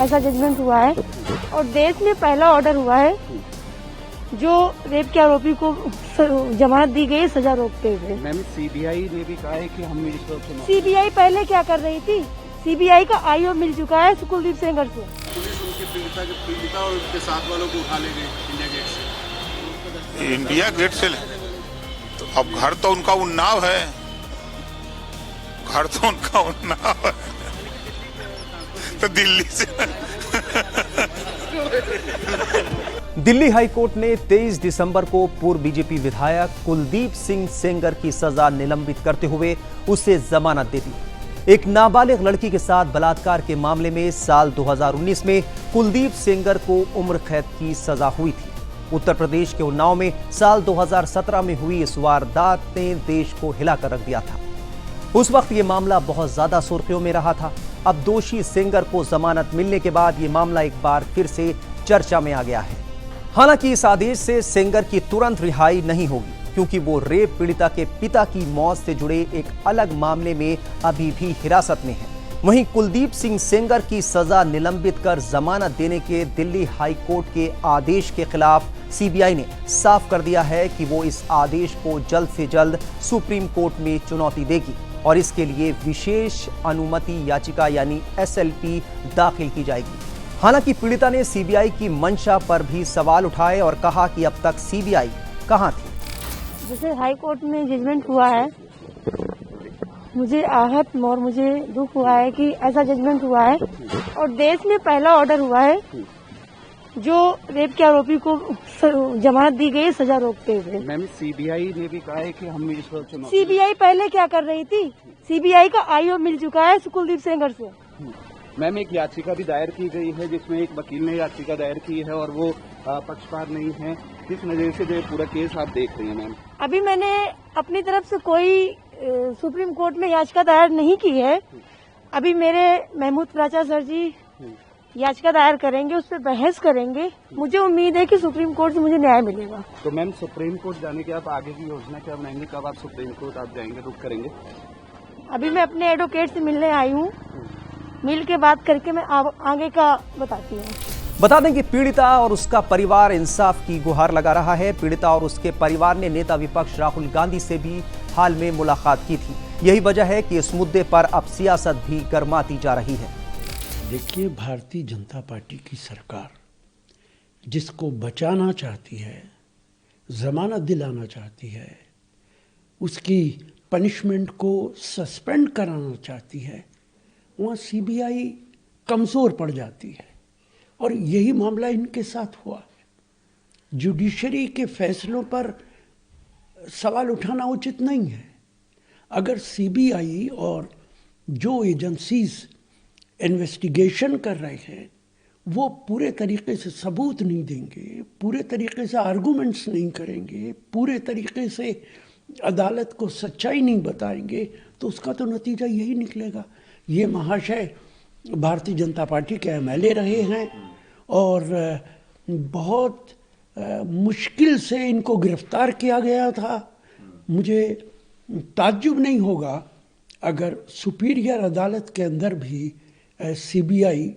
ऐसा जजमेंट हुआ है और देश में पहला ऑर्डर हुआ है जो रेप के आरोपी को जमानत दी गई सजा रोकते हुए। मैम सीबीआई ने भी कहा है कि हम सीबीआई पहले क्या कर रही थी? सीबीआई का आईओ मिल चुका है कुलदीप सेंगर से। पुलिस उनके पीड़िता और उसके साथ वालों को उठा ले गई इंडिया गेट से। इंडिया गेट से तो अब घर तो उनका उन्नाव है, घर तो उनका उन्नाव है, तो दिल्ली से दिल्ली हाई कोर्ट ने 23 दिसंबर को पूर्व बीजेपी विधायक कुलदीप सिंह सेंगर की सजा निलंबित करते हुए उसे जमानत दे दी। एक नाबालिग लड़की के साथ बलात्कार के मामले में साल 2019 में कुलदीप सेंगर को उम्र कैद की सजा हुई थी। उत्तर प्रदेश के उन्नाव में साल 2017 में हुई इस वारदात ने देश को हिलाकर रख दिया था। उस वक्त ये मामला बहुत ज्यादा सुर्खियों में रहा था। अब दोषी सेंगर को जमानत मिलने के बाद ये मामला एक बार फिर से चर्चा में आ गया है। हालांकि इस आदेश से सेंगर की तुरंत रिहाई नहीं होगी, क्योंकि वो रेप पीड़िता के पिता की मौत से जुड़े एक अलग मामले में अभी भी हिरासत में है। वहीं कुलदीप सिंह सेंगर की सजा निलंबित कर जमानत देने के दिल्ली हाई कोर्ट के आदेश के खिलाफ सीबीआई ने साफ कर दिया है कि वो इस आदेश को जल्द से जल्द सुप्रीम कोर्ट में चुनौती देगी और इसके लिए विशेष अनुमति याचिका यानी एसएलपी दाखिल की जाएगी। हालांकि पीड़िता ने सीबीआई की मंशा पर भी सवाल उठाए और कहा कि अब तक सीबीआई कहां थी। जैसे हाई कोर्ट में जजमेंट हुआ है, मुझे आहत और मुझे दुख हुआ है कि ऐसा जजमेंट हुआ है और देश में पहला ऑर्डर हुआ है जो रेप के आरोपी को जमानत दी गई सजा रोकते हुए। मैम सीबीआई ने भी कहा है कि हम इस वक्त सीबीआई पहले क्या कर रही थी? सीबीआई का आईओ मिल चुका है कुलदीप सेंगर से। मैम एक याचिका भी दायर की गई है जिसमें एक वकील ने याचिका दायर की है और वो पक्षकार नहीं है। किस नजर से जो पूरा केस आप देख रही हैं मैम? अभी मैंने अपनी तरफ से कोई सुप्रीम कोर्ट में याचिका दायर नहीं की है। अभी मेरे महमूद प्राचा सर जी याचिका दायर करेंगे, उस पर बहस करेंगे। मुझे उम्मीद है कि सुप्रीम कोर्ट से मुझे न्याय मिलेगा। तो मैम सुप्रीम कोर्ट जाने के आप आगे की योजना क्या बनाएंगे? कब आप सुप्रीम कोर्ट आप जाएंगे, रुक करेंगे? अभी मैं अपने एडवोकेट से मिलने आई हूँ, मिल के बात करके मैं आगे का बताती हूँ। बता दें कि पीड़िता और उसका परिवार इंसाफ की गुहार लगा रहा है। पीड़िता और उसके परिवार ने नेता विपक्ष राहुल गांधी से भी हाल में मुलाकात की थी। यही वजह है कि इस मुद्दे पर अब सियासत भी गर्माती जा रही है। देखिए, भारतीय जनता पार्टी की सरकार जिसको बचाना चाहती है, जमानत दिलाना चाहती है, उसकी पनिशमेंट को सस्पेंड कराना चाहती है, वहाँ सीबीआई कमज़ोर पड़ जाती है और यही मामला इनके साथ हुआ है। जुडिशरी के फैसलों पर सवाल उठाना उचित नहीं है। अगर सीबीआई और जो एजेंसीज इन्वेस्टिगेशन कर रहे हैं वो पूरे तरीके से सबूत नहीं देंगे, पूरे तरीके से आर्गूमेंट्स नहीं करेंगे, पूरे तरीके से अदालत को सच्चाई नहीं बताएंगे, तो उसका तो नतीजा यही निकलेगा। ये महाशय भारतीय जनता पार्टी के एमएलए रहे हैं और बहुत मुश्किल से इनको गिरफ्तार किया गया था। मुझे ताज्जुब नहीं होगा अगर सुपीरियर अदालत के अंदर भी सीबीआई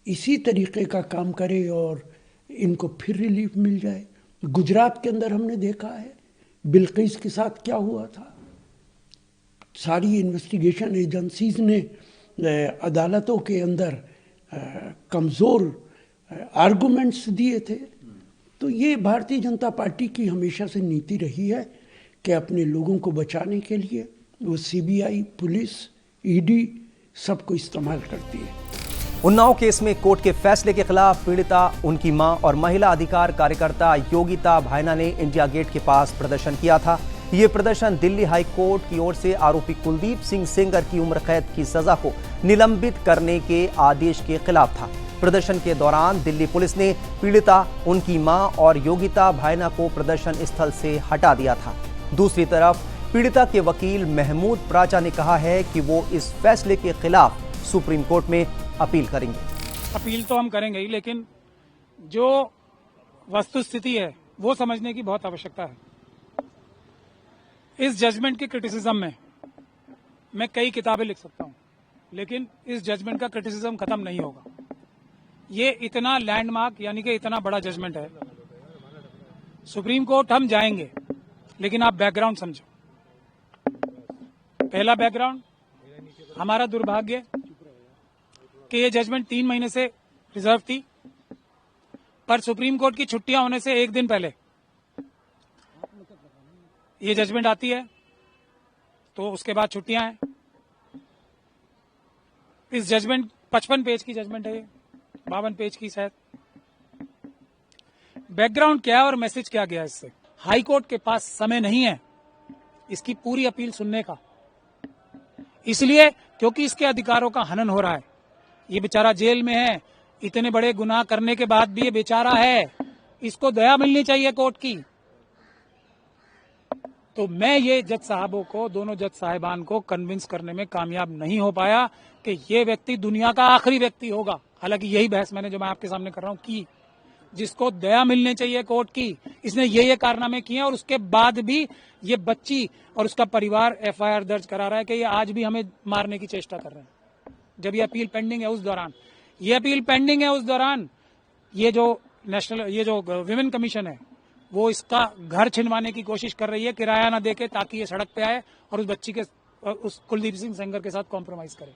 इसी तरीके का काम करे और इनको फिर रिलीफ मिल जाए। गुजरात के अंदर हमने देखा है बिल्किस के साथ क्या हुआ था। सारी इन्वेस्टिगेशन एजेंसीज ने अदालतों के अंदर कमज़ोर आर्गुमेंट्स दिए थे। तो ये भारतीय जनता पार्टी की हमेशा से नीति रही है कि अपने लोगों को बचाने के लिए वो सीबीआई, पुलिस, ईडी सबको इस्तेमाल करती है। उन्नाव केस में कोर्ट के फैसले के खिलाफ पीड़िता, उनकी मां और महिला अधिकार कार्यकर्ता योगिता भायना ने इंडिया गेट के पास प्रदर्शन किया था। ये प्रदर्शन दिल्ली हाई कोर्ट की ओर से आरोपी कुलदीप सिंह सेंगर की उम्र कैद की सजा को निलंबित करने के आदेश के खिलाफ था। प्रदर्शन के दौरान दिल्ली पुलिस ने पीड़िता, उनकी मां और योगिता भायना को प्रदर्शन स्थल से हटा दिया था। दूसरी तरफ पीड़िता के वकील महमूद प्राचा ने कहा है कि वो इस फैसले के खिलाफ सुप्रीम कोर्ट में अपील करेंगे। अपील तो हम करेंगे ही, लेकिन जो वस्तुस्थिति है वो समझने की बहुत आवश्यकता है। इस जजमेंट की क्रिटिसिज्म में मैं कई किताबें लिख सकता हूं, लेकिन इस जजमेंट का क्रिटिसिज्म खत्म नहीं होगा। ये इतना लैंडमार्क यानी कि इतना बड़ा जजमेंट है। सुप्रीम कोर्ट हम जाएंगे, लेकिन आप बैकग्राउंड समझो। पहला बैकग्राउंड, हमारा दुर्भाग्य कि ये जजमेंट 3 महीने से रिजर्व थी, पर सुप्रीम कोर्ट की छुट्टियां होने से एक दिन पहले ये जजमेंट आती है, तो उसके बाद छुट्टियां हैं। इस जजमेंट 55 पेज की जजमेंट है, ये 52 पेज की शायद। बैकग्राउंड क्या है और मैसेज क्या गया इससे? हाई कोर्ट के पास समय नहीं है इसकी पूरी अपील सुनने का, इसलिए क्योंकि इसके अधिकारों का हनन हो रहा है। ये बेचारा जेल में है, इतने बड़े गुनाह करने के बाद भी ये बेचारा है, इसको दया मिलनी चाहिए कोर्ट की। तो मैं ये जज साहबों को, दोनों जज साहिबान को कन्विंस करने में कामयाब नहीं हो पाया कि ये व्यक्ति दुनिया का आखिरी व्यक्ति होगा। हालांकि यही बहस मैंने जो मैं आपके सामने कर रहा हूं की, जिसको दया मिलने चाहिए कोर्ट की। इसने ये कारनामे किए और उसके बाद भी ये बच्ची और उसका परिवार एफआईआर दर्ज करा रहा है कि ये आज भी हमें मारने की चेष्टा कर रहे हैं। जब ये अपील पेंडिंग है उस दौरान, ये अपील पेंडिंग है उस दौरान ये जो विमेन कमीशन है वो इसका घर छिनवाने की कोशिश कर रही है, किराया ना देके, ताकि ये सड़क पे आए और उस बच्ची के, उस कुलदीप सिंह सेंगर के साथ कॉम्प्रोमाइज करे।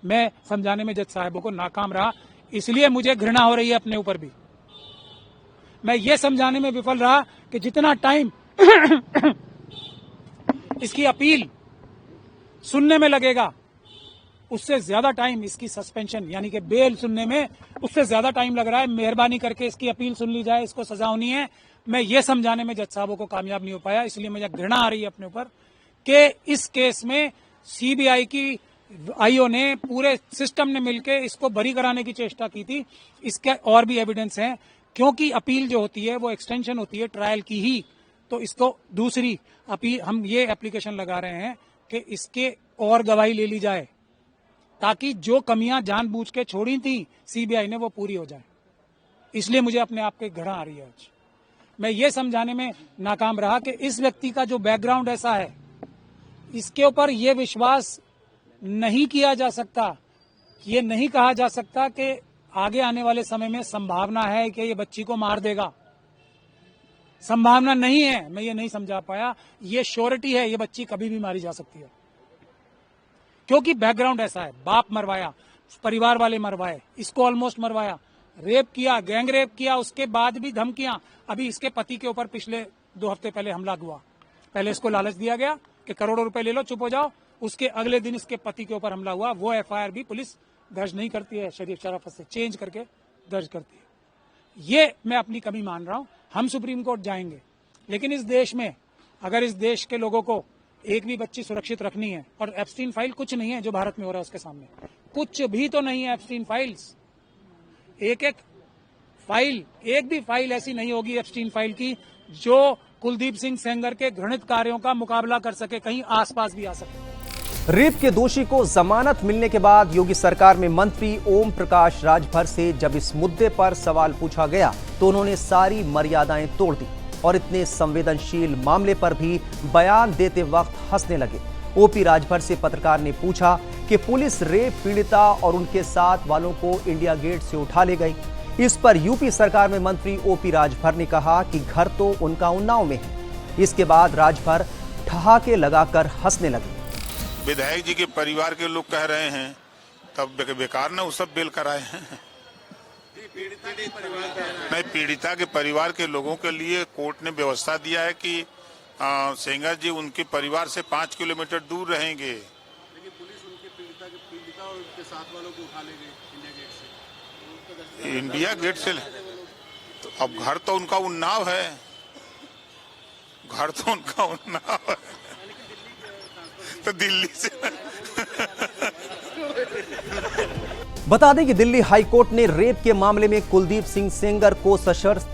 मैं समझाने में जज साहबों को नाकाम रहा, इसलिए मुझे घृणा हो रही है अपने ऊपर भी। मैं ये समझाने में विफल रहा कि जितना टाइम इसकी अपील सुनने में लगेगा, उससे ज्यादा टाइम इसकी सस्पेंशन यानी कि बेल सुनने में उससे ज्यादा टाइम लग रहा है। मेहरबानी करके इसकी अपील सुन ली जाए, इसको सजा होनी है। मैं ये समझाने में जज साहबों को कामयाब नहीं हो पाया, इसलिए मुझे घृणा आ रही है अपने ऊपर कि इस केस में सीबीआई की आईओ ने, पूरे सिस्टम ने मिलकर इसको बरी कराने की चेष्टा की थी। इसके और भी एविडेंस हैं, क्योंकि अपील जो होती है वो एक्सटेंशन होती है ट्रायल की ही। तो इसको दूसरी अपील, हम ये एप्लीकेशन लगा रहे हैं कि इसके और गवाही ले ली जाए, ताकि जो कमियां जानबूझ के छोड़ी थी सीबीआई ने वो पूरी हो जाए। इसलिए मुझे अपने आप के घृणा आ रही है आज। मैं ये समझाने में नाकाम रहा कि इस व्यक्ति का जो बैकग्राउंड ऐसा है, इसके ऊपर ये विश्वास नहीं किया जा सकता, ये नहीं कहा जा सकता कि आगे आने वाले समय में संभावना है कि ये बच्ची को मार देगा। संभावना नहीं है, मैं ये नहीं समझा पाया। ये श्योरिटी है, ये बच्ची कभी भी मारी जा सकती है, क्योंकि बैकग्राउंड ऐसा है। बाप मरवाया, परिवार वाले मरवाए, इसको ऑलमोस्ट मरवाया, रेप किया, गैंग रेप किया, उसके बाद भी धमकियां। अभी इसके पति के ऊपर पिछले 2 हफ्ते पहले हमला हुआ। पहले इसको लालच दिया गया कि करोड़ों रुपए ले लो, चुप हो जाओ। उसके अगले दिन इसके पति के ऊपर हमला हुआ। वो एफआईआर भी पुलिस दर्ज नहीं करती है, शरीफ शराफत से चेंज करके दर्ज करती है। ये मैं अपनी कमी मान रहा हूं। हम सुप्रीम कोर्ट जाएंगे, लेकिन इस देश में अगर इस देश के लोगों को एक भी बच्ची सुरक्षित रखनी है, और एप्स्टीन फाइल कुछ नहीं है जो भारत में हो रहा है उसके सामने, कुछ भी तो नहीं है एप्स्टीन फाइल्स। एक भी फाइल ऐसी नहीं होगी एप्स्टीन फाइल की जो कुलदीप सिंह सेंगर के घृणित कार्यों का मुकाबला कर सके, कहीं आसपास भी आ सके। रेप के दोषी को जमानत मिलने के बाद योगी सरकार में मंत्री ओम प्रकाश राजभर से जब इस मुद्दे पर सवाल पूछा गया तो उन्होंने सारी मर्यादाएं तोड़ दी और इतने संवेदनशील मामले पर भी बयान देते वक्त हंसने लगे। ओपी राजभर से पत्रकार ने पूछा कि पुलिस रेप पीड़िता और उनके साथ वालों को इंडिया गेट से उठा ले गई। इस पर यूपी सरकार में मंत्री ओपी राजभर ने कहा कि घर तो उनका उन्नाव में है। इसके बाद राजभर ठहाके लगाकर हंसने लगे। विधायक जी के परिवार के लोग कह रहे हैं तब बेकार ना वो सब बेल कराए हैं। नहीं, पीड़िता के परिवार के लोगों के लिए कोर्ट ने व्यवस्था दिया है कि सेंगर जी उनके परिवार से 5 किलोमीटर दूर रहेंगे। लेकिन पुलिस उनके पीड़िता और उनके साथ वालों को उठा ले गई इंडिया गेट से। तो अब घर तो उनका उन्नाव है, घर तो उनका उन्नाव है, तो दिल्ली से बता दें कि दिल्ली हाई कोर्ट ने रेप के मामले में कुलदीप सिंह सेंगर को सशर्त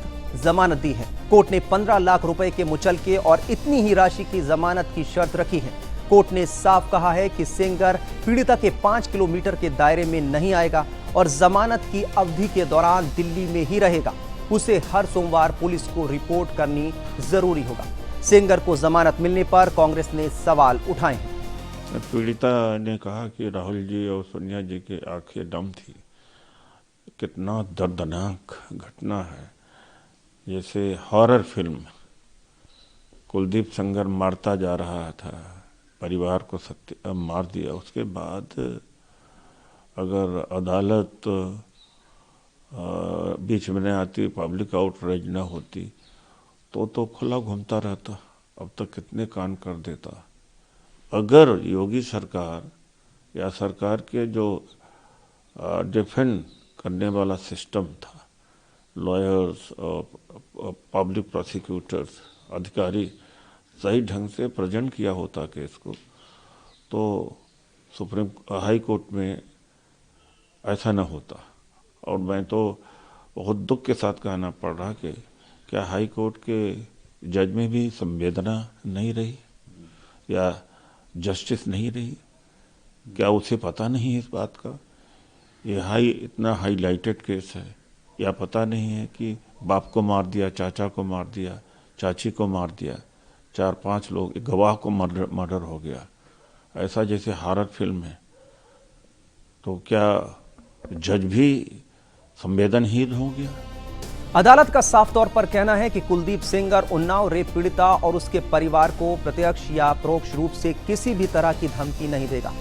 जमानत दी है। कोर्ट ने 15 लाख रुपए के मुचलके और इतनी ही राशि की जमानत की शर्त रखी है। कोर्ट ने साफ कहा है कि सेंगर पीड़िता के 5 किलोमीटर के दायरे में नहीं आएगा और जमानत की अवधि के दौरान दिल्ली में ही रहेगा। उसे हर सोमवार पुलिस को रिपोर्ट करनी जरूरी होगा। सेंगर को जमानत मिलने पर कांग्रेस ने सवाल उठाए हैं। पीड़िता ने कहा कि राहुल जी और सोनिया जी की आंखें डम थी, कितना दर्दनाक घटना है। जैसे हॉरर फिल्म, कुलदीप सेंगर मारता जा रहा था, परिवार को मार दिया, उसके बाद अगर अदालत बीच में न आती, पब्लिक आउटरेज न होती तो खुला घूमता रहता, अब तक कितने कांड कर देता। अगर योगी सरकार या सरकार के जो डिफेंड करने वाला सिस्टम था, लॉयर्स और पब्लिक प्रोसिक्यूटर्स, अधिकारी सही ढंग से प्रेजेंट किया होता केस को, तो सुप्रीम हाई कोर्ट में ऐसा न होता। और मैं तो बहुत दुख के साथ कहना पड़ रहा कि क्या हाई कोर्ट के जज में भी संवेदना नहीं रही या जस्टिस नहीं रही? क्या उसे पता नहीं है इस बात का? ये इतना हाईलाइटेड केस है, या पता नहीं है कि बाप को मार दिया, चाचा को मार दिया, चाची को मार दिया, 4-5 लोग, एक गवाह को मर्डर हो गया, ऐसा जैसे हॉरर फिल्म है। तो क्या जज भी संवेदनहीन हो गया? अदालत का साफ तौर पर कहना है कि कुलदीप सेंगर उन्नाव रेप पीड़िता और उसके परिवार को प्रत्यक्ष या परोक्ष रूप से किसी भी तरह की धमकी नहीं देगा।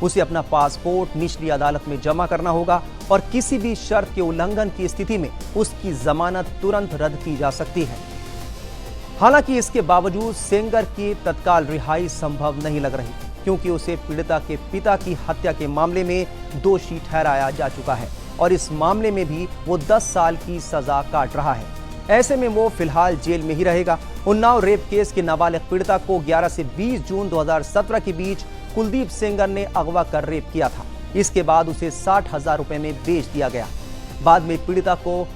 उसे अपना पासपोर्ट निचली अदालत में जमा करना होगा और किसी भी शर्त के उल्लंघन की स्थिति में उसकी जमानत तुरंत रद्द की जा सकती है। हालांकि इसके बावजूद सेंगर की तत्काल रिहाई संभव नहीं लग रही, क्योंकि उसे पीड़िता के पिता की हत्या के मामले में दोषी ठहराया जा चुका है और इस मामले में भी वो 10 साल की सजा काट रहा है। ऐसे में वो फिलहाल जेल में ही रहेगा। उन्नाव रेप केस के नाबालिग पीड़िता को 11 से 20 जून 2017 के बीच कुलदीप सेंगर ने अगवा कर रेप किया था। इसके बाद उसे 60,000 रुपए में बेच दिया गया। बाद में पीड़िता को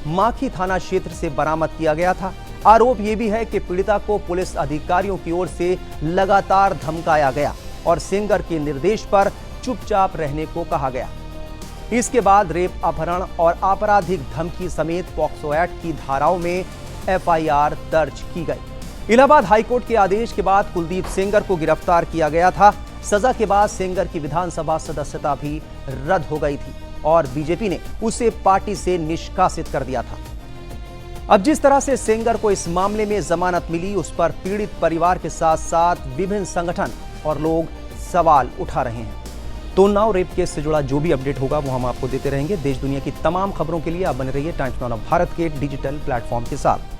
माखी थाना क्षेत्र से बरामद किया गया था। आरोप ये भी है कि पीड़िता को पुलिस अधिकारियों की ओर से लगातार धमकाया गया और सेंगर के निर्देश पर चुपचाप रहने को कहा गया। इसके बाद रेप, अपहरण और आपराधिक धमकी समेत पॉक्सो एक्ट की धाराओं में एफआईआर दर्ज की गई। इलाहाबाद हाईकोर्ट के आदेश के बाद कुलदीप सेंगर को गिरफ्तार किया गया था। सजा के बाद सेंगर की विधानसभा सदस्यता भी रद्द हो गई थी और बीजेपी ने उसे पार्टी से निष्कासित कर दिया था। अब जिस तरह से सेंगर को इस मामले में जमानत मिली, उस पर पीड़ित परिवार के साथ साथ विभिन्न संगठन और लोग सवाल उठा रहे हैं। तो उन्नाव रेप केस से जुड़ा जो भी अपडेट होगा वो हम आपको देते रहेंगे। देश दुनिया की तमाम खबरों के लिए आप बने रहिए टाइम्स नाउ भारत के डिजिटल प्लेटफॉर्म के साथ।